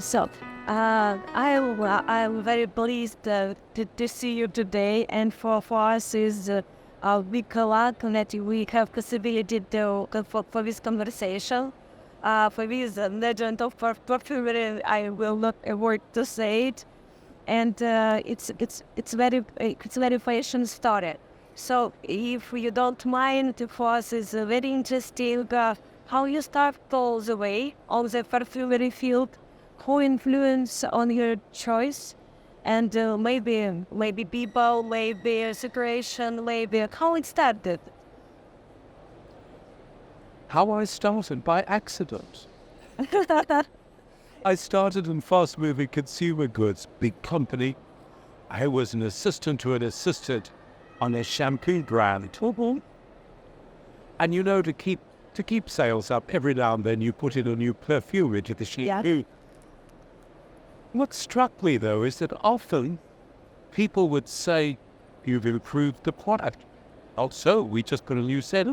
So, I'm very pleased to see you today, and for us is a big luck that we have possibility for this conversation. For this legend of perfumery, I will not avoid to say it, and it's very fashion story. So, if you don't mind, for us is very interesting how you start all the way on the perfumery field, who influence on your choice, and maybe people, maybe a situation, maybe how it started. How I started? By accident. I started in fast-moving consumer goods, big company. I was an assistant to an assistant on a shampoo brand. And to keep sales up, every now and then you put in a new perfume into the shampoo. Yes. What struck me, though, is that often people would say, "You've improved the product." Also, we just put a new scent.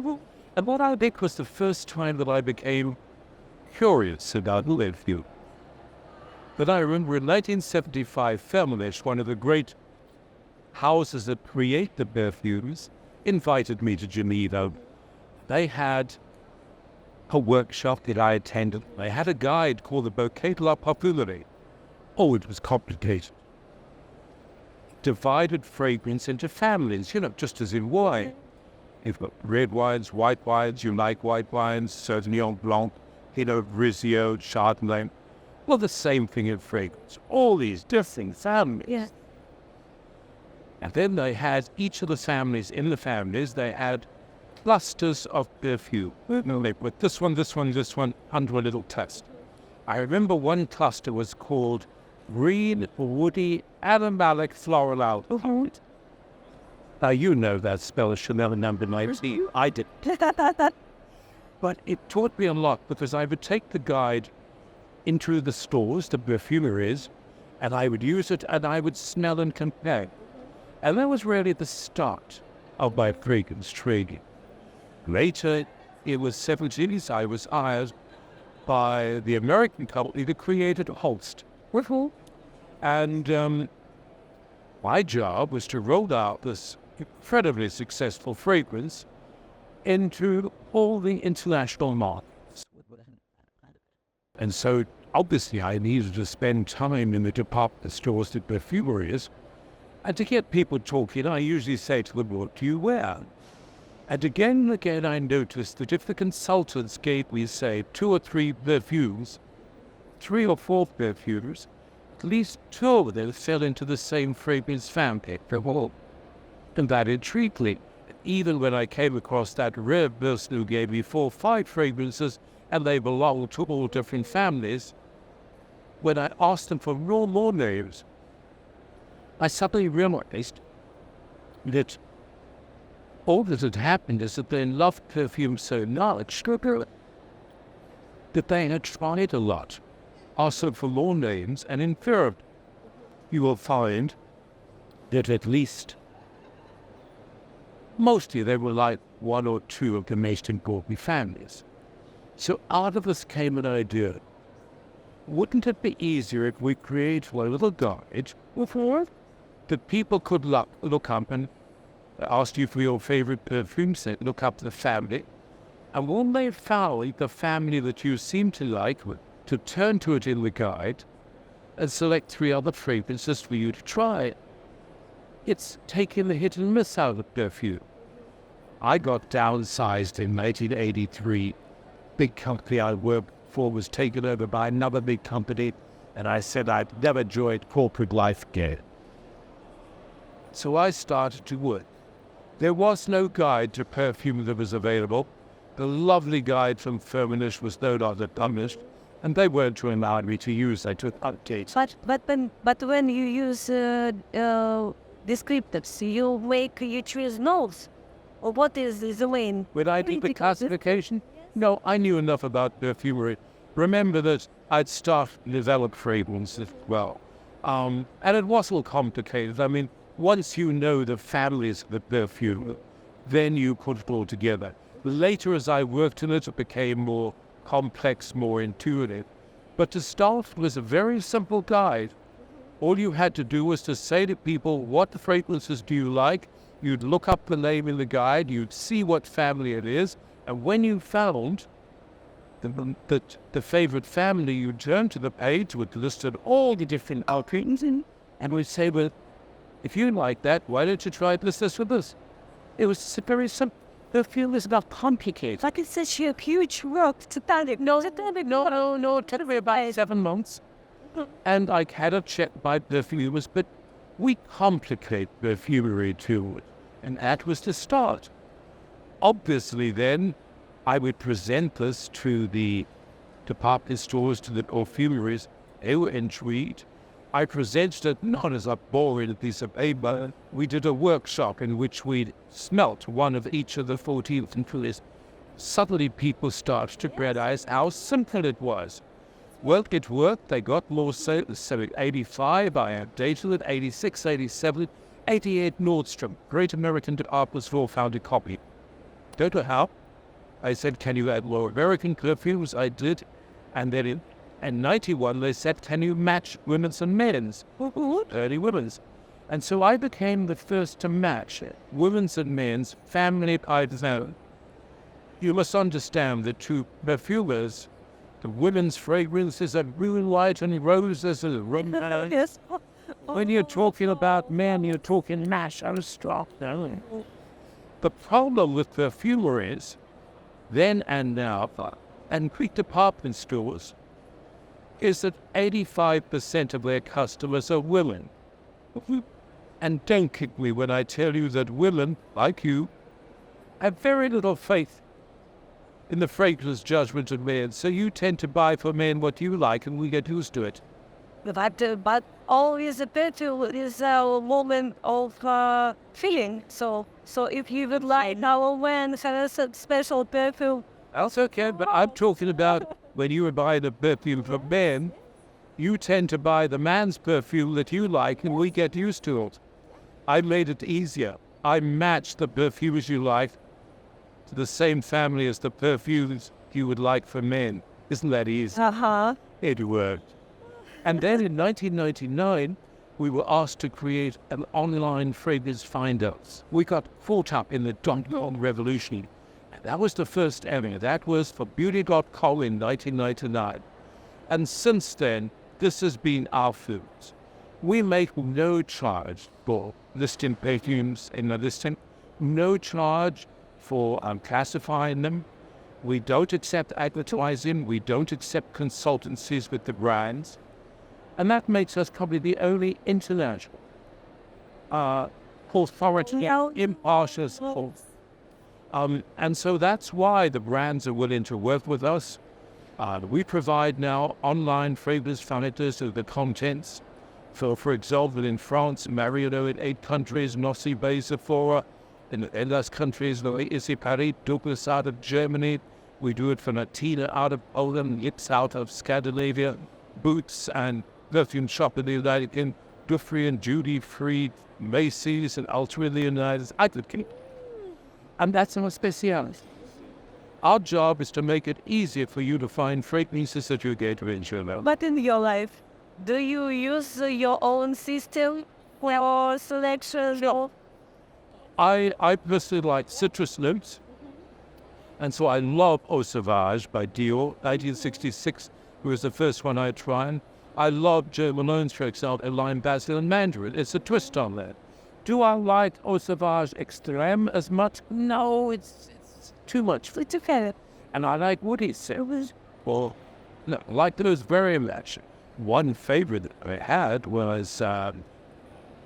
And what I think was the first time that I became curious about perfume. But I remember in 1975, Feminist, one of the great houses that create the perfumes, invited me to Geneva. They had a workshop that I attended. They had a guide called the Bouquet de la Parfumerie. Oh, it was complicated. Divided fragrance into families, just as in wine. You've got red wines, white wines, you like white wines, Sauvignon Blanc, Riesling, Chardonnay. Well, the same thing in fragrance. All these different families. Yeah. And then they had each of the families, in the families, they had clusters of perfume. They put this one, under a little test. I remember one cluster was called Green, Woody, Animalic Floral Alcohol. Now, you know that spell is Chanel number 19. I did. But it taught me a lot because I would take the guide into the stores, the perfumeries, and I would use it and I would smell and compare. And that was really the start of my fragrance training. Later, it was 70s, I was hired by the American company that created Holst. And my job was to roll out this incredibly successful fragrance into all the international markets. And so, obviously, I needed to spend time in the department stores, the perfumeries, and to get people talking, I usually say to them, "What do you wear?" And again, I noticed that if the consultants gave me, say, 2 or 3 perfumes, 3 or 4 perfumes, at least 2 of them fell into the same fragrance family. And that intrigued me. Even when I came across that rare person who gave me 4 or 5 fragrances, and they belonged to all different families, when I asked them for more names, I suddenly realized that all that had happened is that they loved perfume so much that they had tried a lot, also for more names, and in fact, you will find that at least mostly they were like 1 or 2 of the most important families. So out of this came an idea. Wouldn't it be easier if we create a little guide that people could look up and ask you for your favorite perfume scent, look up the family, and when they found the family that you seem to like, to turn to it in the guide and select 3 other fragrances for you to try. It's taking the hit and miss out of perfume. I got downsized in 1983. Big company I worked for was taken over by another big company, and I said I'd never joined corporate life again. So I started to work. There was no guide to perfume that was available. The lovely guide from Feminist was no longer published, and they weren't to allow me to use. I took updates. But when you use descriptives, you choose notes, or what is the main? When I did the classification, no, I knew enough about perfumery. Remember that I'd started to develop fragrance as well, and it wasn't complicated. I mean, once you know the families of the perfume, then you put it all together. Later, as I worked in it, it became more complex, more intuitive. But to start was a very simple guide. All you had to do was to say to people, what fragrances do you like? You'd look up the name in the guide, you'd see what family it is, and when you found the favorite family, you'd turn to the page which listed all the different outfits and we'd say, well, if you like that, why don't you try this with us? It was very simple. The field is not complicated. But it's such a huge work to tell it. No, it took me about 7 months. And I had a check by perfumers, but we complicate perfumery too. And that was the start. Obviously then, I would present this to the department stores, to the perfumeries. They were intrigued. I presented it not as a boring piece of paper. We did a workshop in which we smelt one of each of the 14 fillers. Suddenly people started to realize how simple it was. Well, it worked. They got more sales. So in 85, I updated it. 86, 87, 88, Nordstrom, Great American Department Store, found a copy. Don't know how. I said, can you add more American perfumes? I did. And then in 91, they said, can you match women's and men's? Early women's. And so I became the first to match women's and men's family by design. You must understand that to perfumers, the women's fragrances are moonlight and roses and romance. Yes. When you're talking about men, you're talking mash and straw. The problem with perfumery is, then and now, and quick department stores, is that 85% of their customers are women. And don't kick me when I tell you that women, like you, have very little faith in the fragrance judgment of men, so you tend to buy for men what you like, and we get used to it. But always a perfume is a moment of feeling. So if you would like now when has a special perfume. That's okay, but I'm talking about when you buy the perfume for men, you tend to buy the man's perfume that you like, and we get used to it. I made it easier. I matched the perfumes you like to the same family as the perfumes you would like for men. Isn't that easy? It worked. And then in 1999, we were asked to create an online fragrance finder. We got caught up in the dot-com revolution. And that was the first ever. That was for beauty.com in 1999. And since then, this has been our focus. We make no charge for listing perfumes in the listing, no charge for classifying them. We don't accept advertising. We don't accept consultancies with the brands. And that makes us probably the only international authority, impartial source. And so that's why the brands are willing to work with us. We provide now online fragrance finders of the contents. So, for example, in France, Marionneau in 8 countries, Nossi Bay Sephora, in those countries, Issy Paris, Douglas out of Germany. We do it for Natina out of Poland, Yips out of Scandinavia, Boots and Perfume Shop in the United Kingdom, Dufry and Duty Free, Macy's and Ultra in the United States. And that's our speciality. Our job is to make it easier for you to find fragrances that you get to enjoy. But in your life, do you use your own system for selection? No. I personally like citrus notes. And so I love Eau Sauvage by Dior, 1966, was the first one I tried. I love Jo Malone's, for example, lime, basil, and mandarin. It's a twist on that. Do I like Eau Sauvage Extreme as much? No, it's too much. It's okay. And I like woody scents. Well, no, I like those very much. One favorite that I had was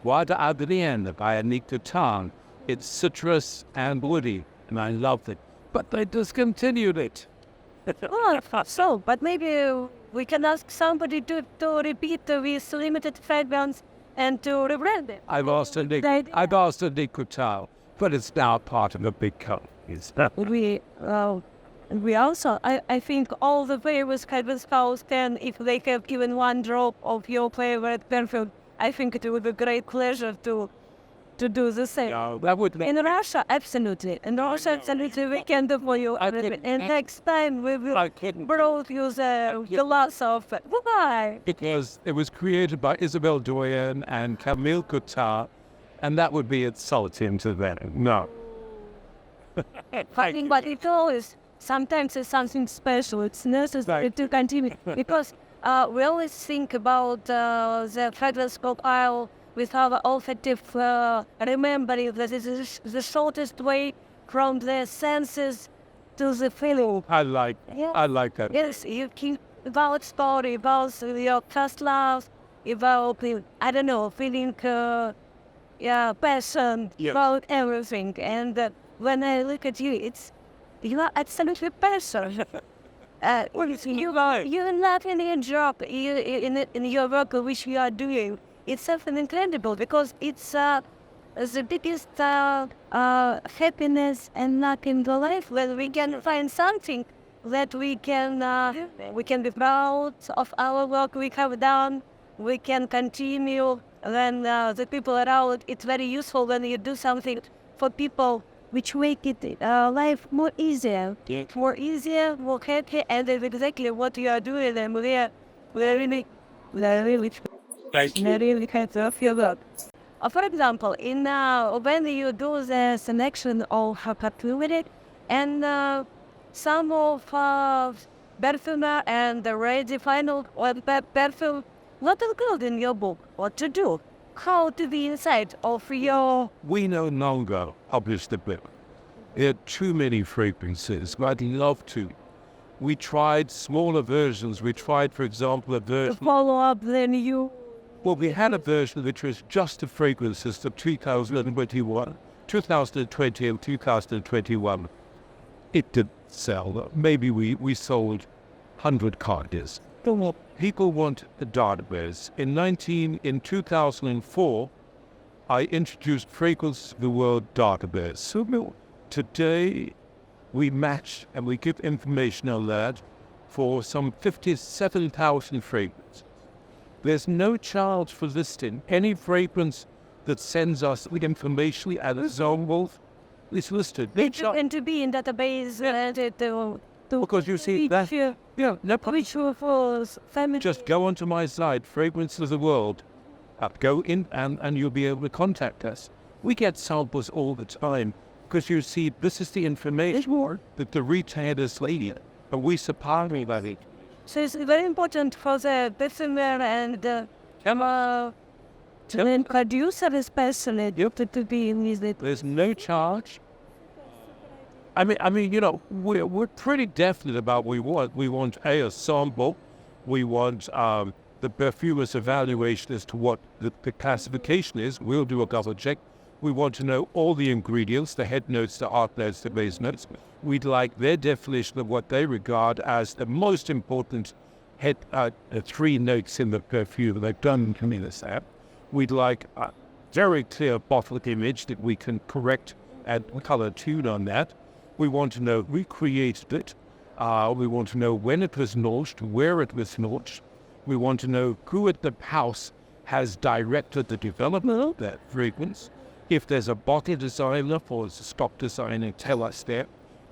Bois d'Adrienne by Annick Dutan. It's citrus and woody, and I loved it. But they discontinued it. But maybe we can ask somebody to repeat this limited fragrance and to rebrand it. I've asked Annick Dutan, but it's now part of a big company. We also, I think all the famous fragrance houses can, if they have even one drop of your favorite perfume, I think it would be a great pleasure to to do the same. No, that would In Russia, absolutely. In Russia, absolutely, we can do for you. And next time we will bring you the glass of why? because it was created by Isabel Doyen and Camille Couture, and that would be insulting to them. No. But it always, sometimes it's something special. It's necessary to continue. Because we always think about the fragrance profile with our olfactive remembering that it is the shortest way from the senses to the feeling. I like that. Yes, you keep about story, about your first love, about, I don't know, feeling passion, about everything. And when I look at you, you are absolutely passionate. You're not in your job, in your work which you are doing. It's something incredible because it's the biggest happiness and luck in the life when we can find something that we can be proud of our work we have done. We can continue when the people around. It's very useful when you do something for people which make it life more easier, more happy, and that's exactly what you are doing. And we're really happy of your work. For example, when you do the selection of Parfюmeria, and some of perfumer and the ready final perfume, what is good in your book? What to do? How to be inside of your... We no longer publish the book. There are too many fragrances. I'd love to. We tried smaller versions. We tried, for example, a version... Follow up, then you... Well, we had a version which was just the fragrances of 2020 and 2021. It didn't sell. Maybe we sold 100 copies. People want a database. In 2004, I introduced Fragrance of the World database. So today, we match and we give information on that for some 57,000 fragrances. There's no charge for listing. Any fragrance that sends us the information as a zone is listed. And to be in database because you see that, which was family. Just go onto my site, Fragrance of the World. Go in and you'll be able to contact us. We get samples all the time because you see this is the information that the retailers lead, and we supply that. So it's very important for the perfumer and the producer especially to be in this. There's no charge. I mean, we're pretty definite about what we want. We want a sample. We want the perfumer's evaluation as to what the classification is. We'll do a double check. We want to know all the ingredients, the head notes, the heart notes, the base notes. We'd like their definition of what they regard as the most important three notes in the perfume. They've done this app. We'd like a very clear bottle image that we can correct and color tune on that. We want to know who created it. We want to know when it was launched, where it was launched. We want to know who at the house has directed the development of that fragrance. If there's a bottle designer or a stock designer, tell us that.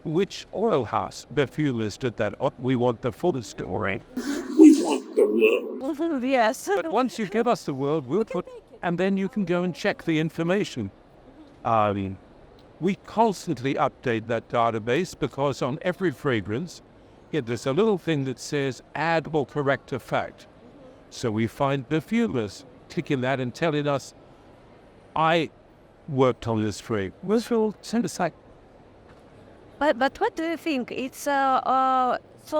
Which oil house perfumers did that? We want the full story. We want the world. Yes. But once you give us the world, we'll put, and then you can go and check the information. We constantly update that database because on every fragrance, there's a little thing that says add or correct a fact. So we find perfumers clicking that and telling us, I worked on this fragrance. We'll send us like. But what do you think? It's so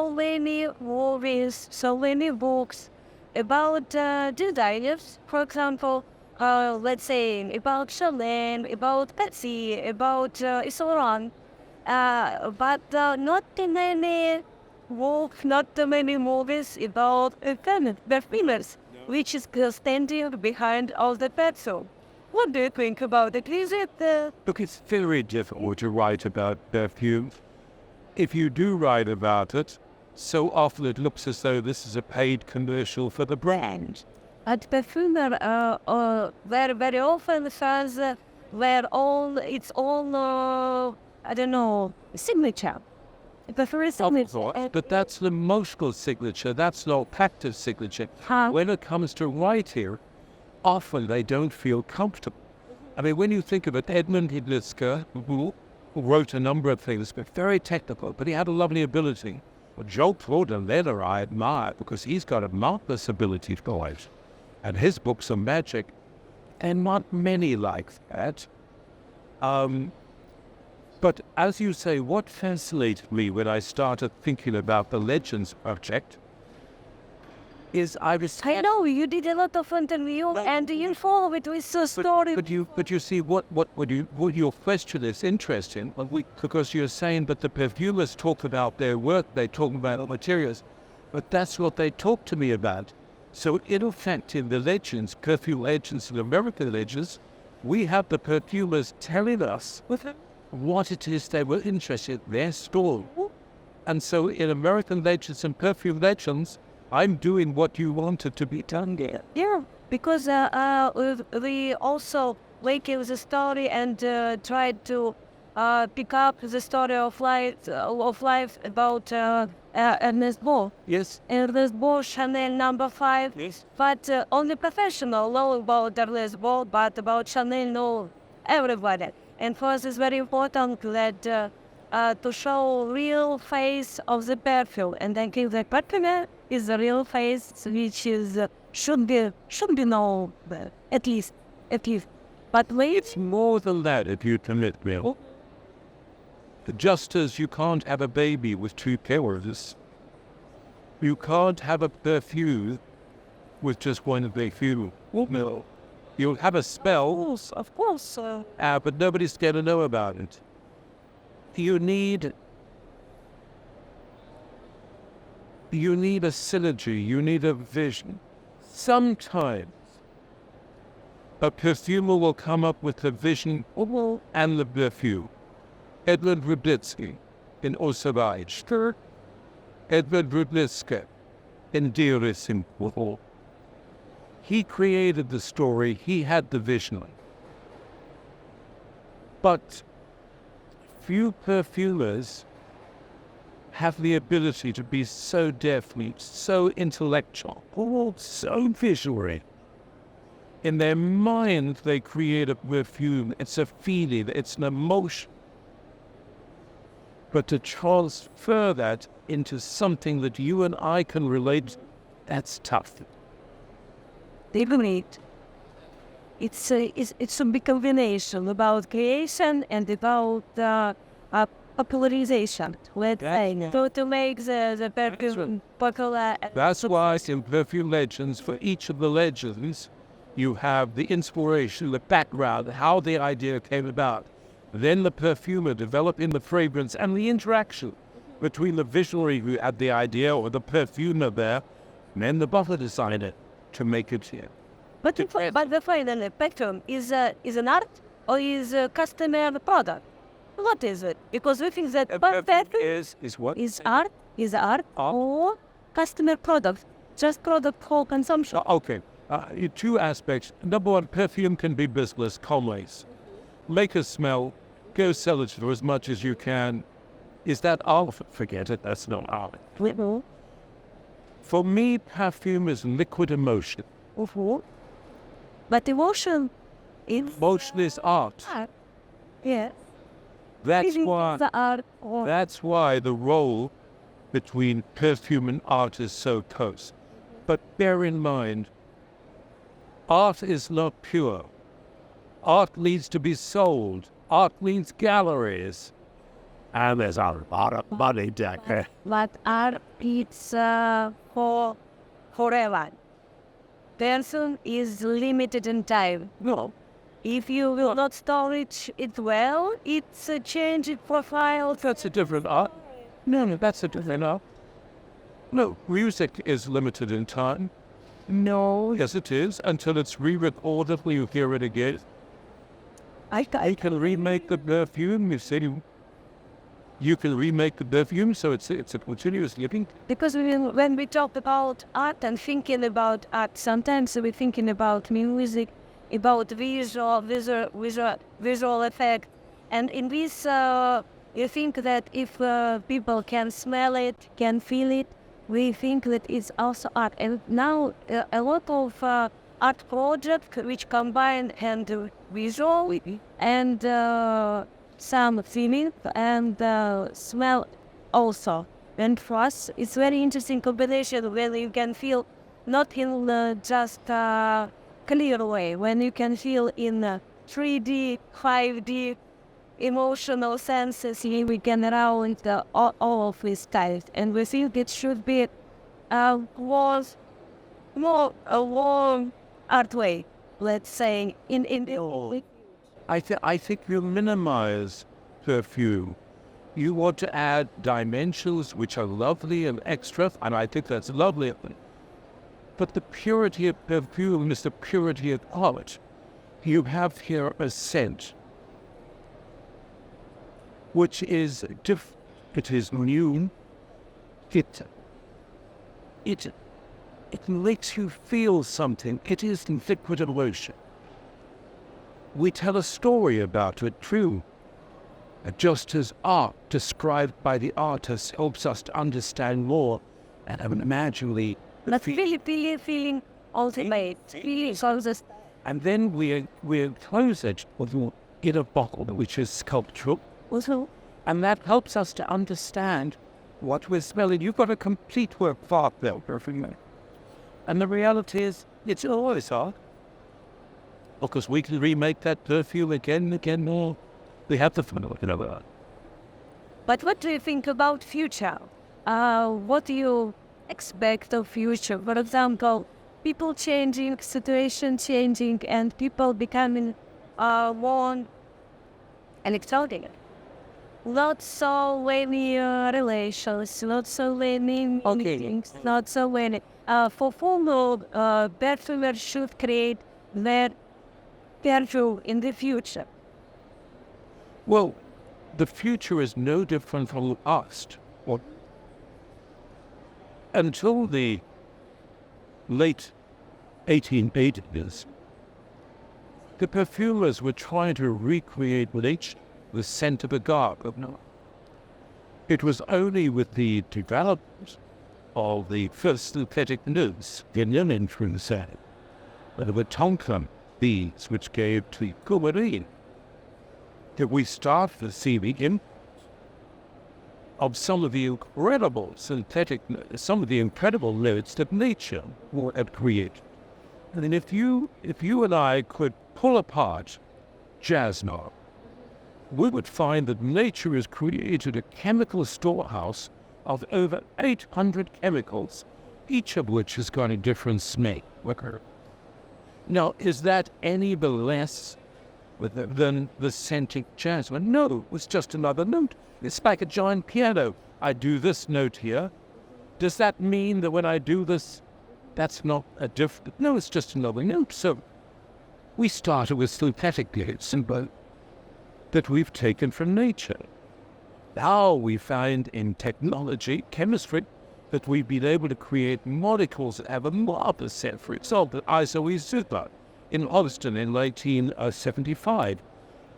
many movies, so many books about designers, for example. Let's say about Chanel, about Patsy, about so on. But not too many books, not too many movies about perfumers, which is standing behind all the perfume. What do you think about it? Is it... Look, it's very difficult to write about perfume. If you do write about it, so often it looks as though this is a paid commercial for the brand. At perfumer, very often has where its own, I don't know, signature. Perfume signature. But that's the emotional signature. That's the olfactive signature. When it comes to writing, often they don't feel comfortable. I mean, when you think of it, Edmund Hidliska, who wrote a number of things, but very technical, but he had a lovely ability. Well, Joe Claude I admire because he's got a marvelous ability to write. And his books are magic, and not many like that. But as you say, what fascinated me when I started thinking about the Legends project is I know you did a lot of interview and you follow it with a story. But you see what your question is interesting because you're saying that the perfumers talk about their work, they talk about materials, but that's what they talk to me about. So in effect, in the legends, perfume legends and American legends, we have the perfumers telling us what it is they were interested in, their story. And so in American legends and perfume legends, I'm doing what you wanted to be done there. Yeah, because we also wake up the story and tried to pick up the story of life about Ernest Beaux. Yes. Ernest Beaux, Chanel number 5. Yes. But only professional know about Ernest Beaux, but about Chanel know everybody. And for us it's very important that to show real face of the perfume. And I think the perfumer is the real face, which is should be known at least. But maybe It's more than that, if you permit me. Just as you can't have a baby with 2 parents, you can't have a perfume with just one perfume. No. You'll have a smell, of course. but nobody's going to know about it. You need a synergy, you need a vision. Sometimes a perfumer will come up with the vision and the perfume. Edward Rudnitsky in Osavaj. Edward Rudnitsky in Dearissimo. He created the story, he had the vision. But few perfumers have the ability to be so deftly, so intellectual, so visionary. In their mind, they create a perfume. It's a feeling, it's an emotion. But to transfer that into something that you and I can relate, that's tough. Definitely. It's a big combination about creation and about popularization. Let's say to make the perfume popular. That's why in Perfume Legends, for each of the legends, you have the inspiration, the background, how the idea came about. Then the perfumer developing the fragrance and the interaction between the visionary who had the idea or the perfumer there, and then the bottle designer to make it here. But the final perfume is an art or is a customer product? What is it? Because we think that perfume is what? Is art or customer product, just product for consumption. Okay, 2 aspects. Number 1, perfume can be business, commerce. Make a smell, go sell it for as much as you can. Is that art? Forget it, that's not art. For me, perfume is liquid emotion. But emotion is art. Yes. That's why the art. That's why the role between perfume and art is so close. But bear in mind, art is not pure. Art needs to be sold. Art needs galleries. And there's a lot of money down there. But art is for forever. Person is limited in time. No. If you will not storage it well, it's a change in profile. That's a different art. No, that's a different art. No, music is limited in time. No. Yes, it is, until it's re-recorded, you hear it again. I can remake the perfume, you see. You can remake the perfume, so it's a continuous living. Because when we talk about art and thinking about art, sometimes we're thinking about music about visual effect. And in this, you think that if people can smell it, can feel it, we think that it's also art. And now a lot of art projects which combine and visual and some feeling and smell also. And for us, it's very interesting combination when you can feel not in just clear way, when you can feel in 3D, 5D, emotional senses, we can around all of these types. And we think it should be was more a long art way, let's say, in the I think you minimize perfume. You want to add dimensions which are lovely and extra, and I think that's lovely. But the purity of perfume is the purity of art. You have here a scent which is different. It is new. It makes you feel something. It is liquid emotion. We tell a story about it, true. Just as art described by the artist helps us to understand more and imaginally. But feeling ultimate, feeling of the. And then we close it in a bottle which is sculptural. Also, And that helps us to understand what we're smelling. You've got a complete work of art there, perfect. And the reality is, it's always art. Because we can remake that perfume again and again more. We have the fun of it. but what do you think about future? What do you expect of future? For example, people changing, situation changing, and people becoming more electronic. Not so many relations, not so many meetings, not so many. For whom perfumers should create their perfume in the future? Well, the future is no different from the past. Until the late 1880s, the perfumers were trying to recreate nature, the scent of a garb. It was only with the development of the first synthetic notes, the linen from the sand, the tonka beads which gave to coumarin, that we start to see the impact of some of the incredible synthetic, some of the incredible notes that nature had created. And then if you and I could pull apart jasmine, we would find that nature has created a chemical storehouse of over 800 chemicals, each of which has got a different smell. Now, is that any less than the scented jasmine? No, it's just another note. It's like a giant piano. I do this note here. Does that mean that when I do this, that's not a different? No, it's just another note. So we started with synthetic notes that we've taken from nature. Now we find in technology, chemistry, that we've been able to create molecules that have a marvelous scent. For example, isoisopar in Austin in 1975.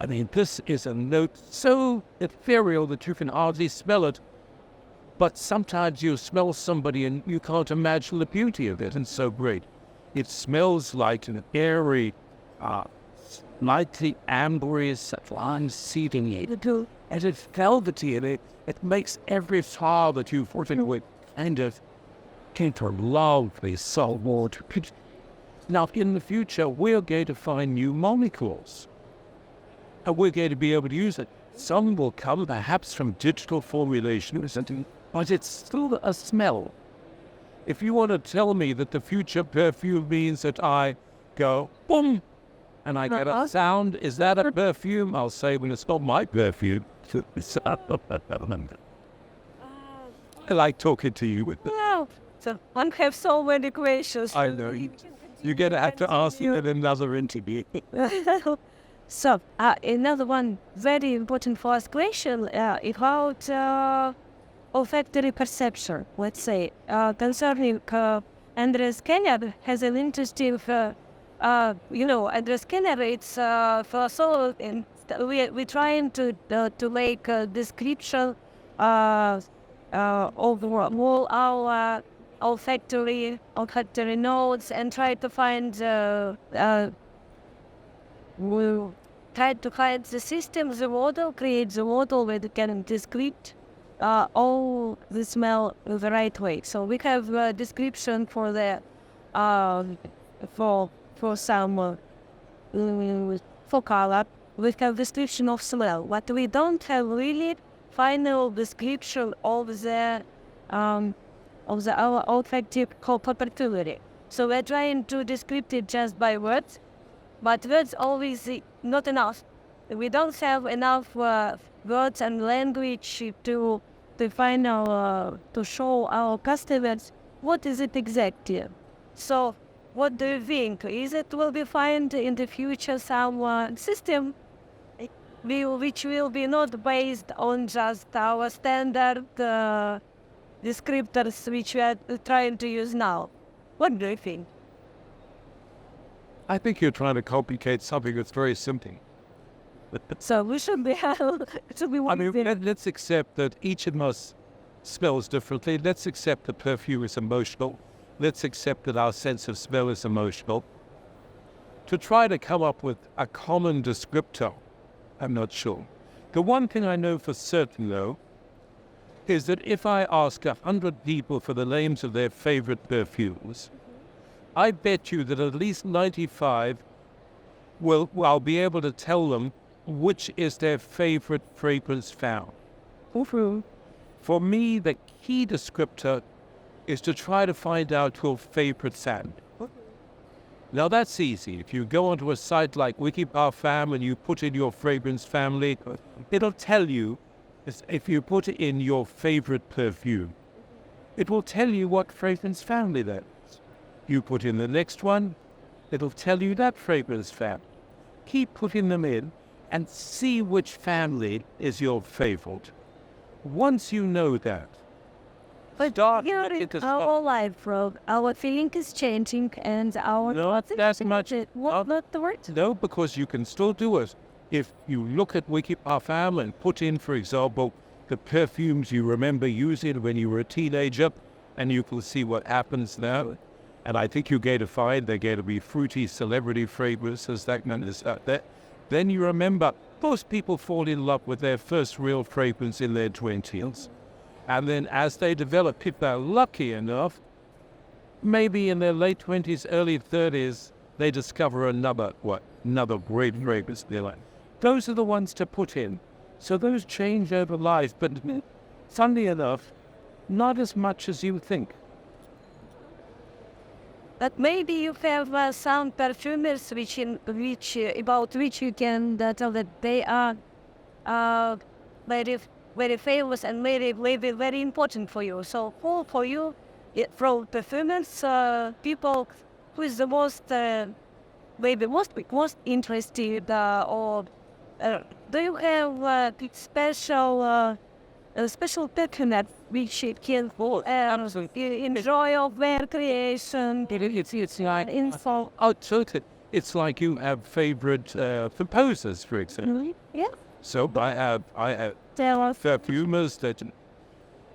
I mean, this is a note so ethereal that you can hardly smell it. But sometimes you smell somebody and you can't imagine the beauty of it. It's so great. It smells like an airy, lightly amberous, fine seeding it. And it's velvety, and it makes every flower that you've working with kind of lovely salt water. Now, in the future, we're going to find new molecules, and we're going to be able to use it. Some will come perhaps from digital formulation, but it's still a smell. If you want to tell me that the future perfume means that I go, boom, and I get a sound, is that a perfume? I'll say, well, it's not my perfume. I like talking to you with this. Wow. So I have so many questions. I know. You're going to have to ask it in another interview. So, another one very important for us question about olfactory perception, let's say, concerning Andres Kenner has an interesting at the scanner, it's for we're trying to make a description of all our olfactory notes and try to find we'll try to find the system, the model, create the model where it can describe all the smell the right way. So we have a description for the for some for color. We have description of smell. But we don't have really final description of the our olfactive perfumery. So we're trying to describe it just by words, but words always not enough. We don't have enough words and language to find our to show our customers what is it exactly. So what do you think? Is it will be found in the future some system which will be not based on just our standard descriptors which we are trying to use now? What do you think? I think you're trying to complicate something that's very simple. So we should be I mean, let's accept that each of us smells differently. Let's accept that perfume is emotional. Let's accept that our sense of smell is emotional. To try to come up with a common descriptor, I'm not sure. The one thing I know for certain, though, is that if I ask 100 people for the names of their favorite perfumes, I bet you that at least 95 I'll be able to tell them which is their favorite fragrance found. For me, the key descriptor is to try to find out your favorite scent. Now that's easy. If you go onto a site like Parfum and you put in your fragrance family, it'll tell you, if you put in your favorite perfume, it will tell you what fragrance family that is. You put in the next one, it'll tell you that fragrance family. Keep putting them in and see which family is your favorite. Once you know that, but our life, Rob, our feeling is changing and our not that much. Not the word. No, because you can still do it. If you look at Parfum and put in, for example, the perfumes you remember using when you were a teenager, and you can see what happens now. And I think you're going to find they're going to be fruity celebrity fragrances, that kind of stuff. Then you remember, most people fall in love with their first real fragrance in their 20s. And then as they develop, if they're lucky enough, maybe in their late 20s, early 30s, they discover another great fragrance in their life. Those are the ones to put in. So those change over life, but funnily enough, not as much as you think. But maybe you have some perfumers about which you can tell that they are very famous and very important for you. So for you, from perfumers, people who is the most maybe most interested, or do you have special perfumer which can enjoy of their creation? It's like info. totally. It's like you have favorite composers, for example. Yeah. So I have Tell us. perfumers that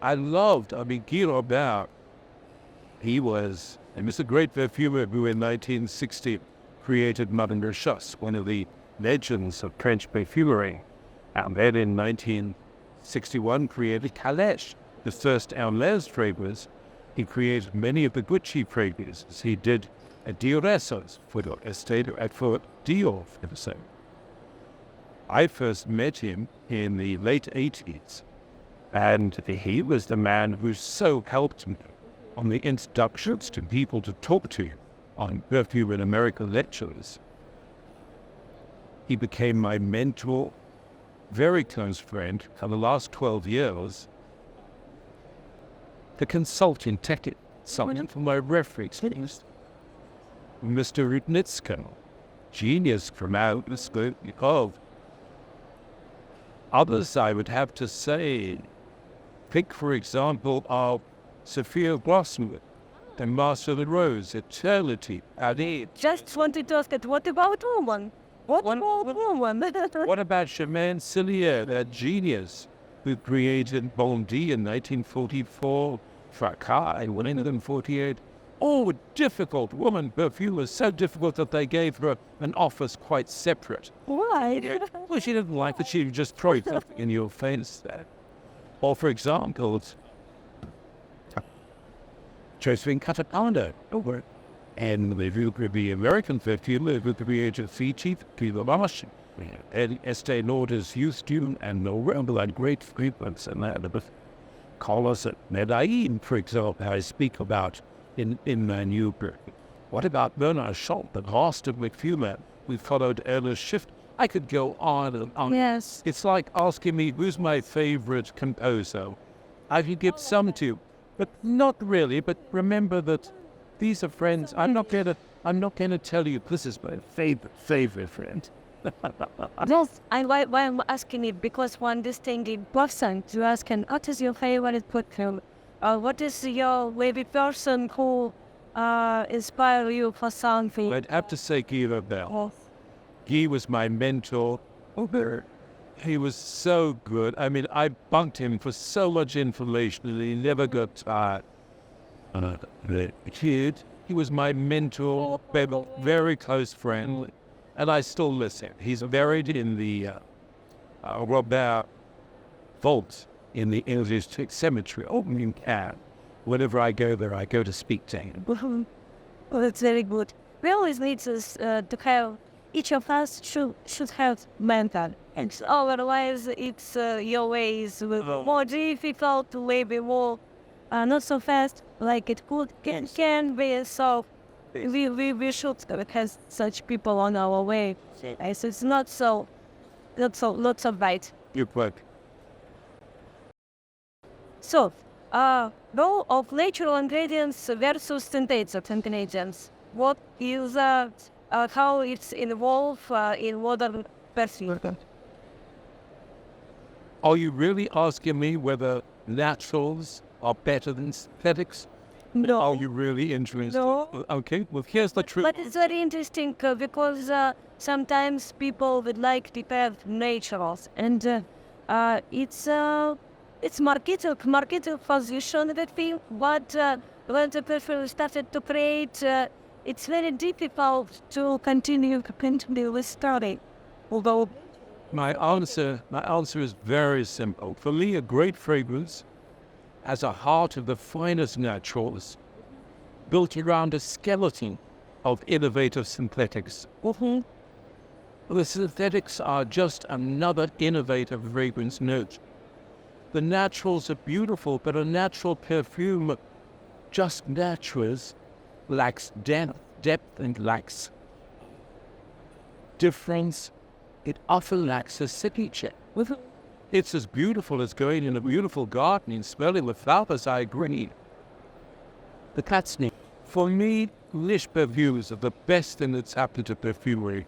I loved. I mean, Guy Robert, he was a great perfumer who in 1960 created Madame Rechasse, one of the legends of French perfumery. And then in 1961 created Calèche, the first Hermès fragrance. He created many of the Gucci fragrances. He did a Dioresos for the estate for Dior, for the same. I first met him in the late 80s, and he was the man who so helped me on the introductions to people to talk to on perfume in America lectures. He became my mentor, very close friend for the last 12 years, the consulting technical consultant for my reference, Mr. Rudnitsko, genius from out the scope of others. I would have to say, think for example of Sophia Blossom, the Master of the Rose, Eternity, Adi. Just wanted to ask it, what about woman? What about woman? What about Germaine Cillier, that genius who created Bondy in 1944, Fracas in 1948? Oh, difficult woman perfumers, so difficult that they gave her an office quite separate. Why? Well, she didn't like that she would just throw something in your face there. Or, for example, Josephine Catapano, over. And the American perfumer who created Fiji, Pilamarsh, and Estee Lauder's Houston, and remember that great fragrance and that. But colors at Medellin, for example, I speak about in my new book. What about Bernard Schott, the master perfumer? We followed Ernest Schiff. I could go on and on. Yes. It's like asking me who's my favorite composer. I could give some to, but not really. But remember that these are friends. I'm not gonna tell you this is my favorite friend. Yes, and why I'm asking it, because one distinct person to ask, and what is your favorite perfume? What is your maybe person who inspire you for something? I'd have to say Guy Robert. Oh. Guy was my mentor. He was so good. I mean, I bunked him for so much information and he never got tired. He was my mentor, very close friend, and I still miss him. He's buried in the Robert vault in the English cemetery. Oh, you can. Whenever I go there, I go to speak to him. Well, that's very good. We always need us to have, each of us should have mentor. And otherwise, it's your ways more difficult, maybe more not so fast like it can be. So we should have such people on our way. So it's not so bad. You're quite. So, role of natural ingredients versus synthetic ingredients. What is how it's involved in modern perfume? Are you really asking me whether naturals are better than synthetics? No. Are you really interested? No. Okay, well, here's the truth. But it's very interesting because sometimes people would like to have naturals, and it's marketing position that thing. But when the perfume started to create, it's very difficult to continue with study. Although My answer is very simple. For me, a great fragrance has a heart of the finest naturals, built around a skeleton of innovative synthetics. Mm-hmm. The synthetics are just another innovative fragrance note. The naturals are beautiful, but a natural perfume, just naturals, lacks depth and lacks difference. It often lacks a signature. It's as beautiful as going in a beautiful garden and smelling the flowers, I agree. But that's neat. For me, niche perfumes are the best thing that's happened to perfumery.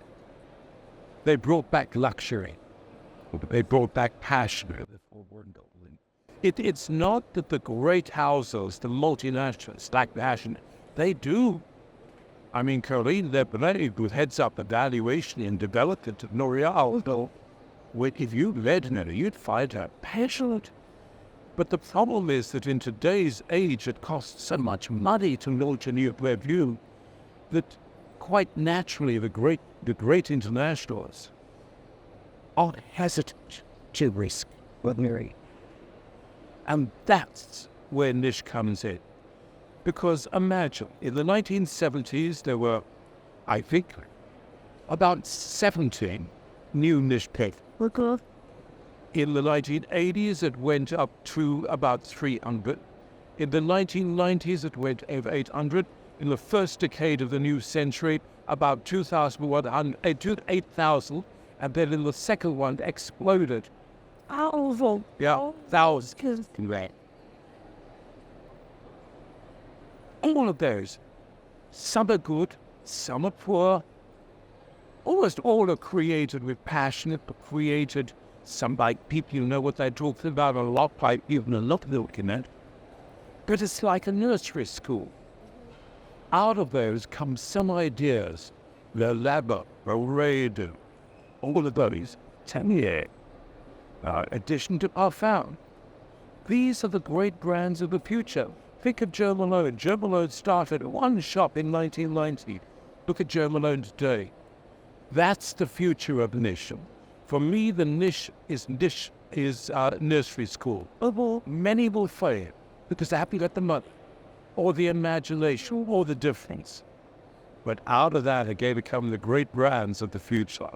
They brought back luxury. They brought back passion. It's not that the great houses, the multinationals, lack passion. They do. I mean, Caroline Lebrun, who heads up evaluation and development of L'Oreal, if you read her, you'd find her passionate. But the problem is that in today's age, it costs so much money to launch a new perfume that quite naturally the great internationals are hesitant to risk Parfюmeria. And that's where niche comes in. Because imagine, in the 1970s, there were, I think, about 17 new niche perfumes. In the 1980s, it went up to about 300. In the 1990s, it went over 800. In the first decade of the new century, about 8,000. And then in the second one, exploded. Oh, Yeah, thousands. All of those. Some are good, some are poor. Almost all are created with passion, created some by people who know what they're talking about, a lot by people who are not looking at. But it's like a nursery school. out of those come some ideas. Le Labo, Redo, all of those, Tamier, addition to Parfum. These are the great brands of the future. Think of Jo Malone. Jo Malone started one shop in 1990. Look at Jo Malone today. That's the future of niche. For me, the niche is nursery school. Many will fail because they haven't got the money, or the imagination, or the difference. But out of that, are going to come the great brands of the future.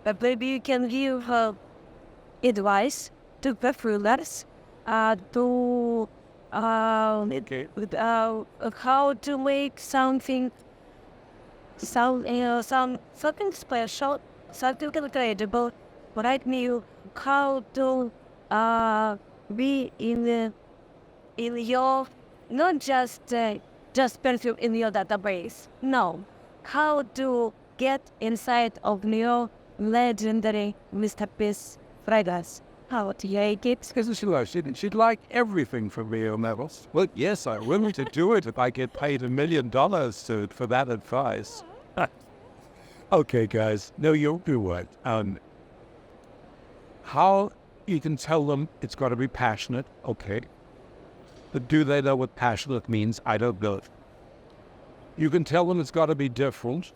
But maybe you can give advice to perfumers to how to make something something special, something incredible, right new, how to be in your, not just perfume in your database. No, how to get inside of your legendary masterpiece fragrance. How to make it? Because she'd like everything from me on levels. Well, yes, I'm willing to do it if I get paid $1 million for that advice. Okay, guys, no, you'll do it. How you can tell them it's got to be passionate, okay. But do they know what passionate means? I don't know. You can tell them it's got to be different,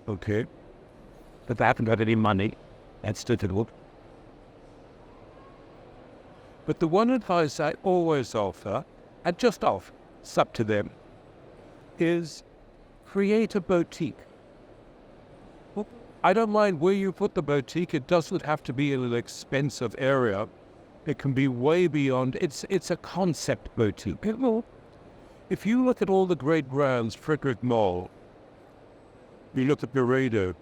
okay. But they haven't got any money. That's difficult. But the one advice I always offer, and just offer, it's up to them, is create a boutique. Well, I don't mind where you put the boutique. It doesn't have to be in an expensive area. It can be way beyond. It's a concept boutique. If you look at all the great brands, Frederick Moll, we look at Laredo,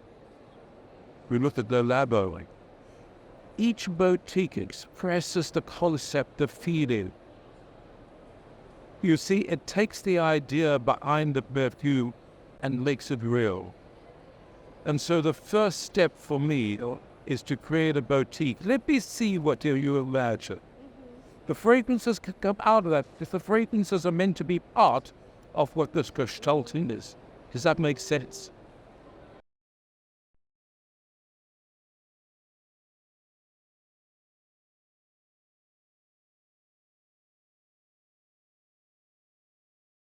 we look at Le Labo, each boutique expresses the concept of feeling. You see, it takes the idea behind the perfume and makes it real. And so the first step for me is to create a boutique. Let me see what you imagine. The fragrances can come out of that, because the fragrances are meant to be part of what this gestalting is. Does that make sense?